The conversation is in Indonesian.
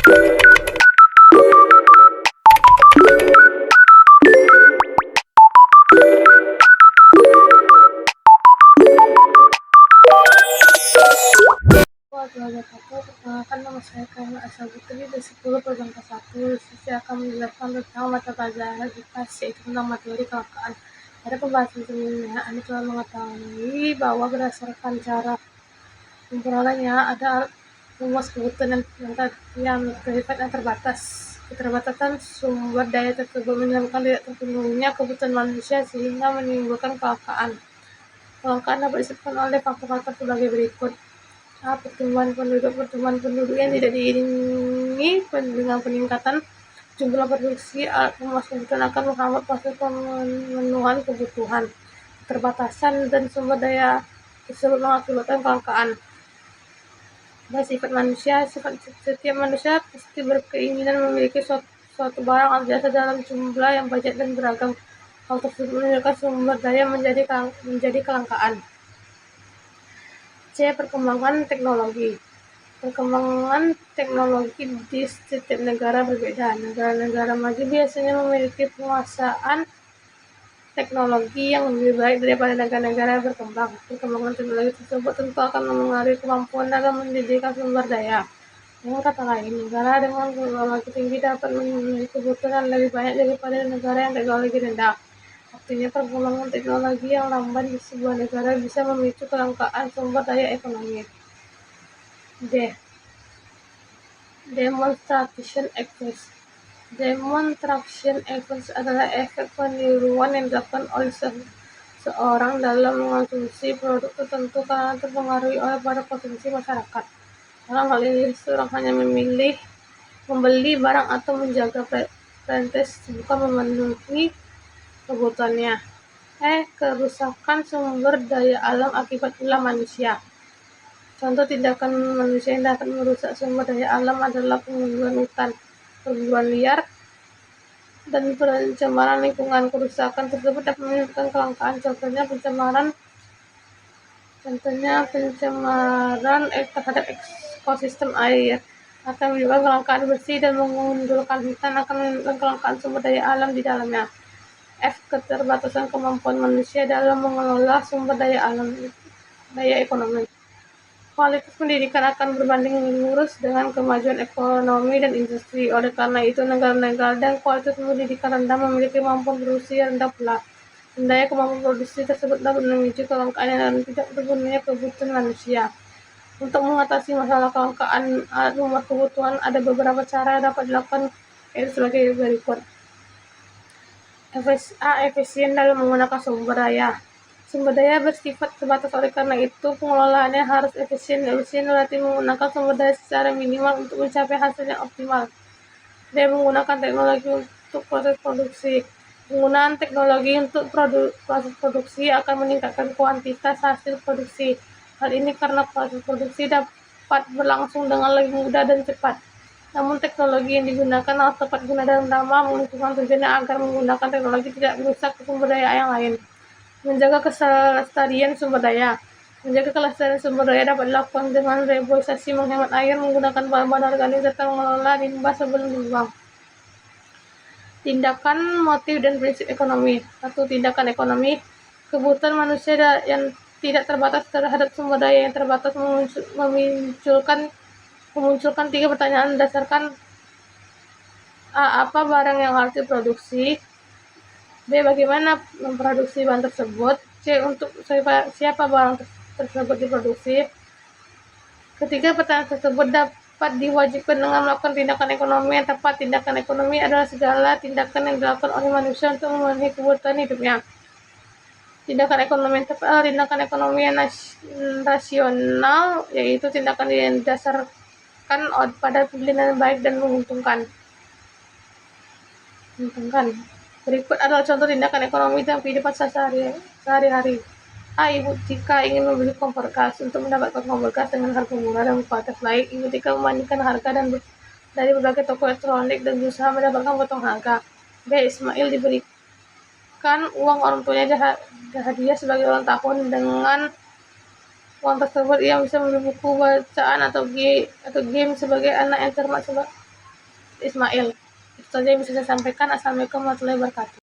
Perkenalkan nama saya Karma Asal Putri dari 10 program ke-1. Saya akan menjelaskan tentang mata pelajaran IPS, yaitu tentang materi kelangkaan. Pada pembahasan sebelumnya, Anda telah mengetahui bahwa berdasarkan cara memperolehnya ada rumus kebutuhan yang bersifat yang terbatas. Keterbatasan sumber daya tersebut menyebabkan tidak terpenuhinya kebutuhan manusia sehingga menimbulkan kelangkaan. Kelangkaan dapat disebabkan oleh faktor-faktor sebagai berikut. Pertumbuhan penduduk yang tidak diiringi dengan peningkatan jumlah produksi alat pemeras kebutuhan akan menghambat proses pemenuhan kebutuhan. Keterbatasan dan sumber daya tersebut mengakibatkan kelangkaan. Pada sifat manusia, setiap manusia pasti berkeinginan memiliki suatu barang atau jasa dalam jumlah yang banyak dan beragam. Hal tersebut menunjukkan sumber daya menjadi kelangkaan. C. Perkembangan teknologi. Perkembangan teknologi di setiap negara berbeda. Negara-negara maju biasanya memiliki penguasaan teknologi yang lebih baik daripada negara-negara berkembang. Perkembangan teknologi tersebut tentu akan mempengaruhi kemampuan dalam menyediakan sumber daya. Dengan kata lain, negara dengan teknologi tinggi dapat memiliki kebutuhan lebih banyak daripada negara yang teknologi rendah. Artinya, perkembangan teknologi yang lambat di sebuah negara bisa memicu kelangkaan sumber daya ekonomi. D. Demonstration effect. Demonstration effect adalah efek peniruan yang dilakukan oleh seorang dalam mengonsumsi produk tertentu karena terpengaruh oleh pada konsumsi masyarakat. Dalam hal ini, seseorang hanya membeli barang atau menjaga presentasi bukan memenuhi kebutuhannya. Kerusakan sumber daya alam akibat ulah manusia. Contoh tindakan manusia yang dapat merusak sumber daya alam adalah penggundulan hutan, perburuan liar, dan pencemaran lingkungan. Kerusakan tersebut dapat menimbulkan kelangkaan. Contohnya pencemaran terhadap ekosistem air akan menyebabkan kelangkaan bersih, dan mengundurkan hutan akan menimbulkan kelangkaan sumber daya alam di dalamnya. F. Keterbatasan kemampuan manusia dalam mengelola sumber daya alam. Daya ekonomi. Kualitas pendidikan akan berbanding lurus dengan kemajuan ekonomi dan industri. Oleh karena itu, negara-negara dengan kualitas pendidikan rendah memiliki kemampuan produksi yang rendah pula. Rendahnya kemampuan produksi tersebut dapat memicu kelangkaan dan tidak terpenuhinya kebutuhan manusia. Untuk mengatasi masalah kelangkaan alat rumah kebutuhan, ada beberapa cara yang dapat dilakukan, yaitu sebagai berikut. Efisien dalam menggunakan sumber daya. Sumber daya bersifat terbatas, oleh karena itu pengelolaannya harus efisien. Efisien berarti menggunakan sumber daya secara minimal untuk mencapai hasil yang optimal. Dan menggunakan teknologi untuk proses produksi. Penggunaan teknologi untuk proses produksi akan meningkatkan kuantitas hasil produksi. Hal ini karena proses produksi dapat berlangsung dengan lebih mudah dan cepat. Namun teknologi yang digunakan harus tepat guna dan ramah lingkungan, tujuannya agar menggunakan teknologi tidak merusak sumber daya yang lain. Menjaga kelestarian sumber daya. Menjaga kelestarian sumber daya dapat dilakukan dengan reboisasi, menghemat air, menggunakan bahan-bahan organik, serta mengelola limbah sebelum dibuang. Tindakan, motif, dan prinsip ekonomi. 1. Tindakan ekonomi. Kebutuhan manusia yang tidak terbatas terhadap sumber daya yang terbatas memunculkan 3 pertanyaan berdasarkan A. Apa barang yang harus diproduksi? B. Bagaimana memproduksi bahan tersebut? C. Untuk siapa barang tersebut diproduksi? Ketiga pertanyaan tersebut dapat diwajibkan dengan melakukan tindakan ekonomi yang tepat. Tindakan ekonomi adalah segala tindakan yang dilakukan oleh manusia untuk memenuhi kebutuhan hidupnya. Tindakan ekonomi yang tepat adalah tindakan ekonomi yang rasional, yaitu tindakan yang didasarkan pada pilihan yang baik dan menguntungkan. Berikut adalah contoh tindakan ekonomi dalam kehidupan sehari-hari. A. Ibu jika ingin membeli kompor gas. Untuk mendapatkan kompor gas dengan harga murah dan kualitas baik, ibu jika membandingkan harga dari berbagai toko elektronik dan berusaha mendapatkan potong harga. B. Ismail diberikan uang orang tuanya hadiah sebagai ulang tahun. Dengan uang tersebut ia bisa membeli buku bacaan atau game sebagai anak yang cermat Ismail. Itu saja yang bisa saya sampaikan. Assalamualaikum warahmatullahi wabarakatuh.